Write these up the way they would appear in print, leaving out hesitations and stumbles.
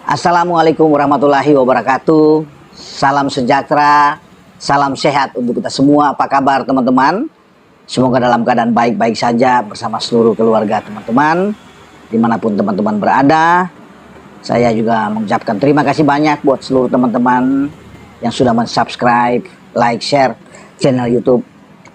Assalamualaikum warahmatullahi wabarakatuh. Salam sejahtera, salam sehat untuk kita semua. Apa kabar teman-teman? Semoga dalam keadaan baik-baik saja bersama seluruh keluarga teman-teman, dimanapun teman-teman berada. Saya juga mengucapkan terima kasih banyak buat seluruh teman-teman yang sudah mensubscribe, like, share channel YouTube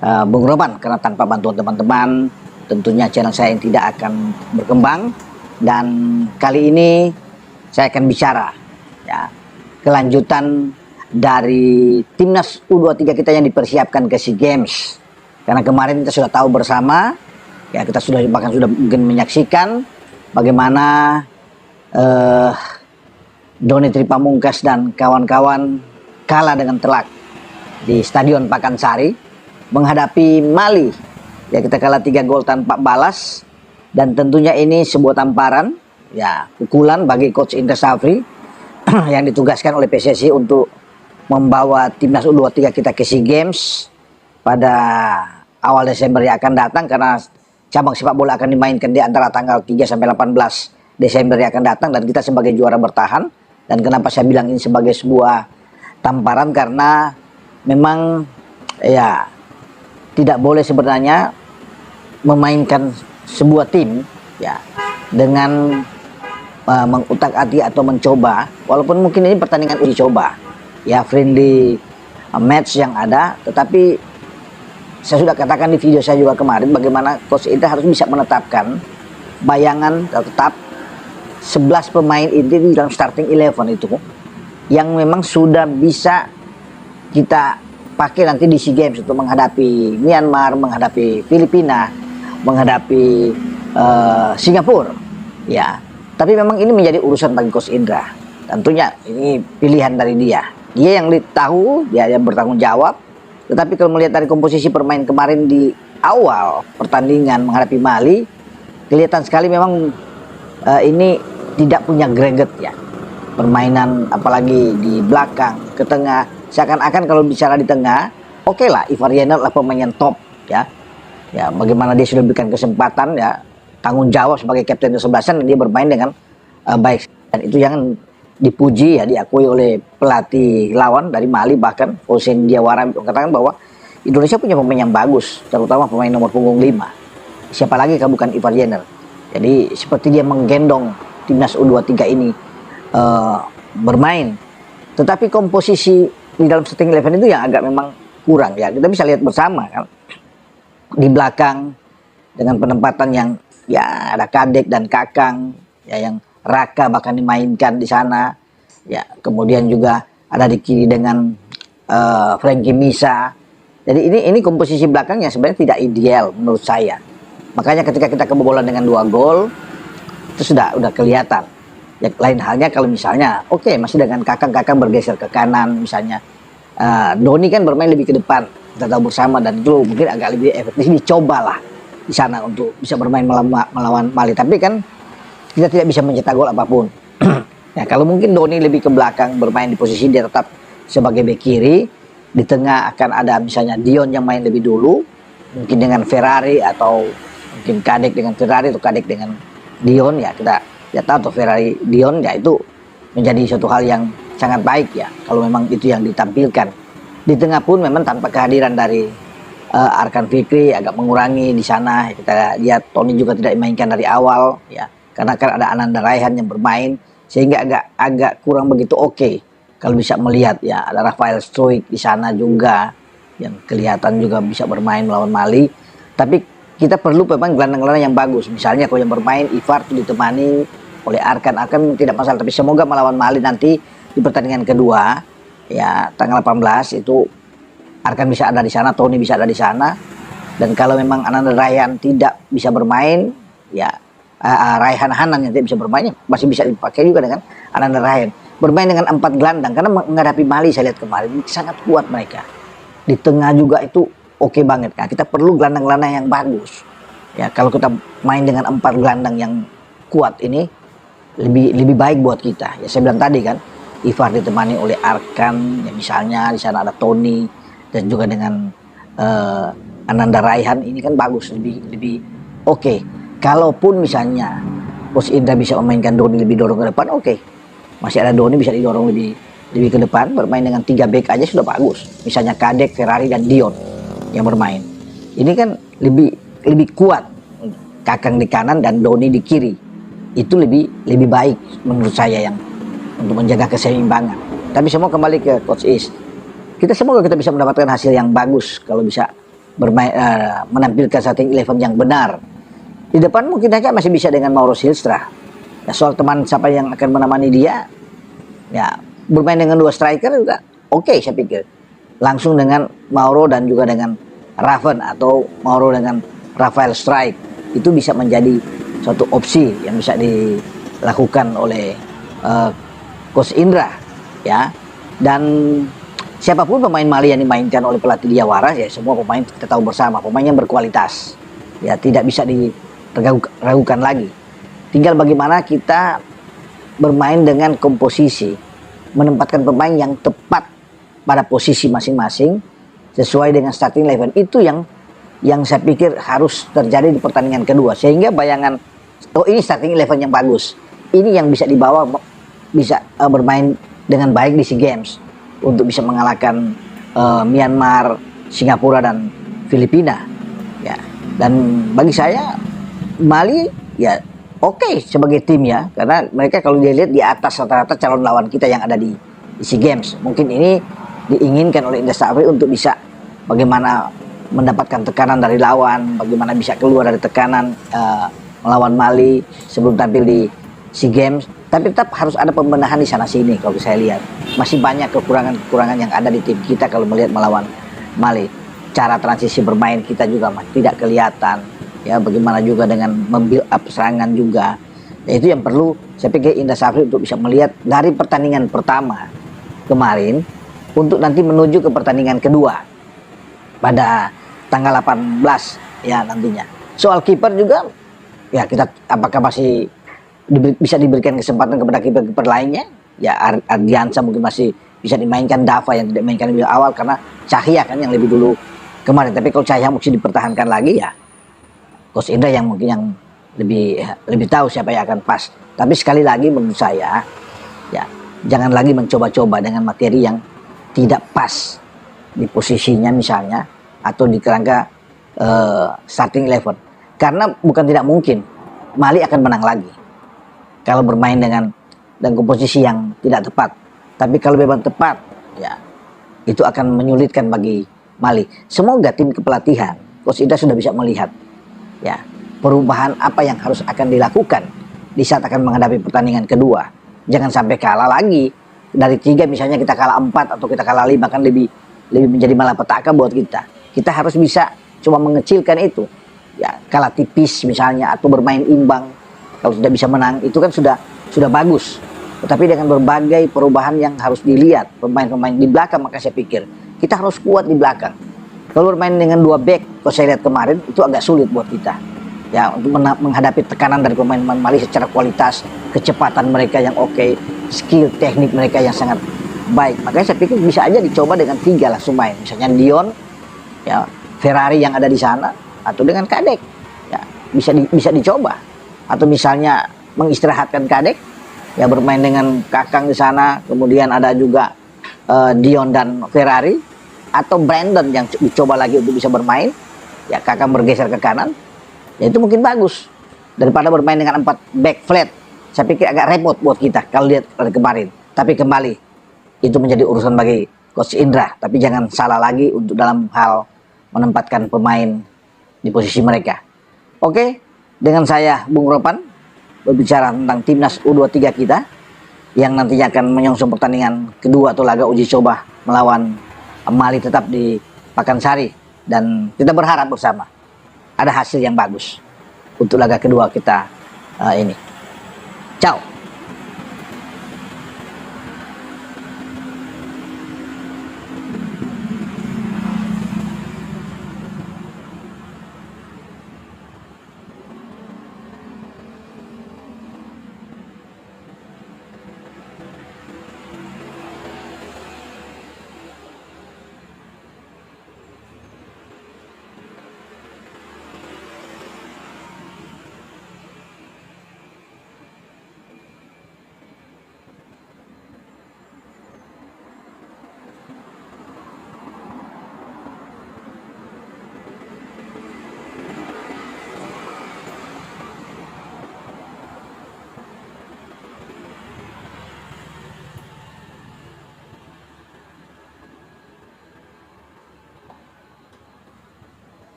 Bung Roban. Karena tanpa bantuan teman-teman, tentunya channel saya yang tidak akan berkembang. Dan kali ini saya akan bicara ya, kelanjutan dari timnas U23 kita yang dipersiapkan ke SEA Games. Karena kemarin kita sudah tahu bersama, ya kita sudah bahkan sudah mungkin menyaksikan bagaimana Doni Tripamungkas dan kawan-kawan kalah dengan telak di Stadion Pakansari menghadapi Mali. Ya kita kalah 3 gol tanpa balas, dan tentunya ini sebuah tamparan, ya pukulan bagi Coach Indra Syafri yang ditugaskan oleh PSSI untuk membawa timnas U23 kita ke SEA Games pada awal Desember yang akan datang, karena cabang sepak bola akan dimainkan di antara tanggal 3 sampai 18 Desember yang akan datang, dan kita sebagai juara bertahan. Dan kenapa saya bilang ini sebagai sebuah tamparan, karena memang ya tidak boleh sebenarnya memainkan sebuah tim ya dengan mengutak-atik atau mencoba, walaupun mungkin ini pertandingan uji coba ya, friendly match yang ada. Tetapi saya sudah katakan di video saya juga kemarin bagaimana Coach Indra harus bisa menetapkan bayangan tetap 11 pemain inti di dalam starting 11 itu yang memang sudah bisa kita pakai nanti di SEA Games untuk menghadapi Myanmar, menghadapi Filipina, menghadapi Singapura ya. Tapi memang ini menjadi urusan bagi Coach Indra. Tentunya ini pilihan dari dia yang tahu, dia yang bertanggung jawab. Tetapi kalau melihat dari komposisi permain kemarin di awal pertandingan menghadapi Mali, kelihatan sekali memang ini tidak punya greget ya permainan, apalagi di belakang ke tengah. Seakan-akan kalau bicara di tengah, oke lah, Ivar Jenner lah pemain yang top ya. Ya bagaimana dia sudah berikan kesempatan ya, tanggung jawab sebagai kapten kesebelasan, dan dia bermain dengan baik, dan itu yang dipuji ya, diakui oleh pelatih lawan dari Mali. Bahkan Hossein Diawara mengatakan bahwa Indonesia punya pemain yang bagus, terutama pemain nomor punggung 5. Siapa lagi kalau bukan Ivar Jenner. Jadi seperti dia menggendong timnas U23 ini bermain. Tetapi komposisi di dalam starting 11 itu yang agak memang kurang ya. Kita bisa lihat bersama kan, di belakang dengan penempatan yang ya ada Kadek dan Kakang ya, yang Raka bahkan dimainkan di sana ya. Kemudian juga ada di kiri dengan Frankie Misa. Jadi ini komposisi belakangnya sebenarnya tidak ideal menurut saya. Makanya ketika kita kebobolan dengan 2 gol itu sudah kelihatan. Ya, lain halnya kalau misalnya masih dengan Kakang bergeser ke kanan misalnya. Doni kan bermain lebih ke depan, kita tahu bersama, dan itu mungkin agak lebih efektif dicobalah di sana untuk bisa bermain melawan Mali. Tapi kan kita tidak bisa mencetak gol apapun. Ya kalau mungkin Doni lebih ke belakang bermain di posisi dia tetap sebagai bek kiri, di tengah akan ada misalnya Dion yang main lebih dulu, mungkin dengan Ferrari, atau mungkin Kadek dengan Ferrari atau Kadek dengan Dion ya. Kita tahu tuh Ferrari Dion ya, itu menjadi suatu hal yang sangat baik ya kalau memang itu yang ditampilkan. Di tengah pun memang tanpa kehadiran dari Arkan Fikri agak mengurangi di sana. Kita lihat Tony juga tidak dimainkan dari awal ya, karena kan ada Ananda Raihan yang bermain, sehingga agak kurang begitu oke kalau bisa melihat ya. Ada Rafael Struijk di sana juga yang kelihatan juga bisa bermain melawan Mali. Tapi kita perlu memang gelandang-gelandang yang bagus. Misalnya kalau yang bermain Ivar itu ditemani oleh Arkan tidak masalah. Tapi semoga melawan Mali nanti di pertandingan kedua ya tanggal 18 itu Arkan bisa ada di sana, Tony bisa ada di sana. Dan kalau memang Ananda Raihan tidak bisa bermain ya, Raihan Hanan yang tidak bisa bermain masih bisa dipakai juga dengan Ananda Raihan. Bermain dengan 4 gelandang, karena menghadapi Mali saya lihat kemarin sangat kuat mereka. Di tengah juga itu oke banget. Nah, kita perlu gelandang-gelandang yang bagus. Ya, kalau kita main dengan 4 gelandang yang kuat ini lebih baik buat kita. Ya saya bilang tadi kan, Ivar ditemani oleh Arkan ya, misalnya di sana ada Tony, dan juga dengan Ananda Raihan, ini kan bagus, lebih oke. Kalaupun misalnya Coach Indra bisa memainkan Doni lebih dorong ke depan, oke. Masih ada Doni bisa didorong lebih ke depan, bermain dengan 3 back aja sudah bagus. Misalnya Kadek, Ferrari dan Dion yang bermain. Ini kan lebih kuat. Kakang di kanan dan Doni di kiri. Itu lebih baik menurut saya yang untuk menjaga keseimbangan. Tapi semua kembali ke Coach Is. Semoga kita bisa mendapatkan hasil yang bagus kalau bisa bermain menampilkan starting 11 yang benar. Di depan mungkin saja masih bisa dengan Mauro Silstra. Ya, soal teman siapa yang akan menemani dia, ya bermain dengan 2 striker juga oke, saya pikir. Langsung dengan Mauro dan juga dengan Raven atau Mauro dengan Rafael Strike, itu bisa menjadi suatu opsi yang bisa dilakukan oleh Coach Indra, ya. Dan siapapun pemain Mali yang dimainkan oleh pelatih Diawara, ya semua pemain kita tahu bersama pemain yang berkualitas, ya tidak bisa diragukan lagi. Tinggal bagaimana kita bermain dengan komposisi, menempatkan pemain yang tepat pada posisi masing-masing sesuai dengan starting 11. Itu yang saya pikir harus terjadi di pertandingan kedua, sehingga bayangan ini starting 11 yang bagus, ini yang bisa dibawa, bisa bermain dengan baik di SEA Games untuk bisa mengalahkan Myanmar, Singapura dan Filipina, ya. Dan bagi saya Mali ya oke sebagai tim, ya, karena mereka kalau dilihat di atas rata-rata calon lawan kita yang ada di SEA Games. Mungkin ini diinginkan oleh Indra Safri untuk bisa bagaimana mendapatkan tekanan dari lawan, bagaimana bisa keluar dari tekanan melawan Mali sebelum tampil di SEA Games. Tapi tetap harus ada pembenahan di sana sini. Kalau saya lihat masih banyak kekurangan yang ada di tim kita kalau melihat melawan Mali. Cara transisi bermain kita juga tidak kelihatan, ya. Bagaimana juga dengan membuild up serangan juga, ya, itu yang perlu saya pikir Indra Safri untuk bisa melihat dari pertandingan pertama kemarin untuk nanti menuju ke pertandingan kedua pada tanggal 18, ya, nantinya. Soal kiper juga, ya, kita apakah masih bisa diberikan kesempatan kepada kiper-kiper lainnya, ya. Ardiansa mungkin masih bisa dimainkan, Dava yang tidak dimainkan lebih awal karena Cahya kan yang lebih dulu kemarin. Tapi kalau Cahya mesti dipertahankan lagi, ya Coach Indra yang mungkin yang lebih tahu siapa yang akan pas. Tapi sekali lagi menurut saya, ya, jangan lagi mencoba-coba dengan materi yang tidak pas di posisinya misalnya, atau di kerangka starting 11. Karena bukan tidak mungkin Mali akan menang lagi kalau bermain dengan komposisi yang tidak tepat. Tapi kalau memang tepat, ya itu akan menyulitkan bagi Mali. Semoga tim kepelatihan Coach Indra sudah bisa melihat, ya, perubahan apa yang akan dilakukan di saat akan menghadapi pertandingan kedua. Jangan sampai kalah lagi dari 3, misalnya kita kalah 4 atau kita kalah 5, kan lebih menjadi malapetaka buat kita. Kita harus bisa coba mengecilkan itu, ya, kalah tipis misalnya atau bermain imbang. Kalau sudah bisa menang itu kan sudah bagus. Tetapi dengan berbagai perubahan yang harus dilihat pemain-pemain di belakang, maka saya pikir kita harus kuat di belakang. Kalau bermain dengan 2 back, kalau saya lihat kemarin itu agak sulit buat kita, ya, untuk menghadapi tekanan dari pemain-pemain Mali secara kualitas, kecepatan mereka yang oke, skill teknik mereka yang sangat baik. Makanya saya pikir bisa aja dicoba dengan 3 langsung main, misalnya Dion, ya, Ferrari yang ada di sana, atau dengan Kadek, ya, bisa dicoba. Atau misalnya mengistirahatkan Kadek, ya, bermain dengan Kakang di sana, kemudian ada juga Dion dan Ferrari, atau Brandon yang dicoba lagi untuk bisa bermain, ya, Kakang bergeser ke kanan, ya, itu mungkin bagus daripada bermain dengan 4 back flat. Saya pikir agak repot buat kita kalau lihat dari kemarin. Tapi kembali itu menjadi urusan bagi Coach Indra. Tapi jangan salah lagi untuk dalam hal menempatkan pemain di posisi mereka. Oke, dengan saya Bung Ropan berbicara tentang timnas U23 kita yang nantinya akan menyongsong pertandingan kedua atau laga uji coba melawan Mali tetap di Pakansari, dan kita berharap bersama ada hasil yang bagus untuk laga kedua kita ini. Ciao.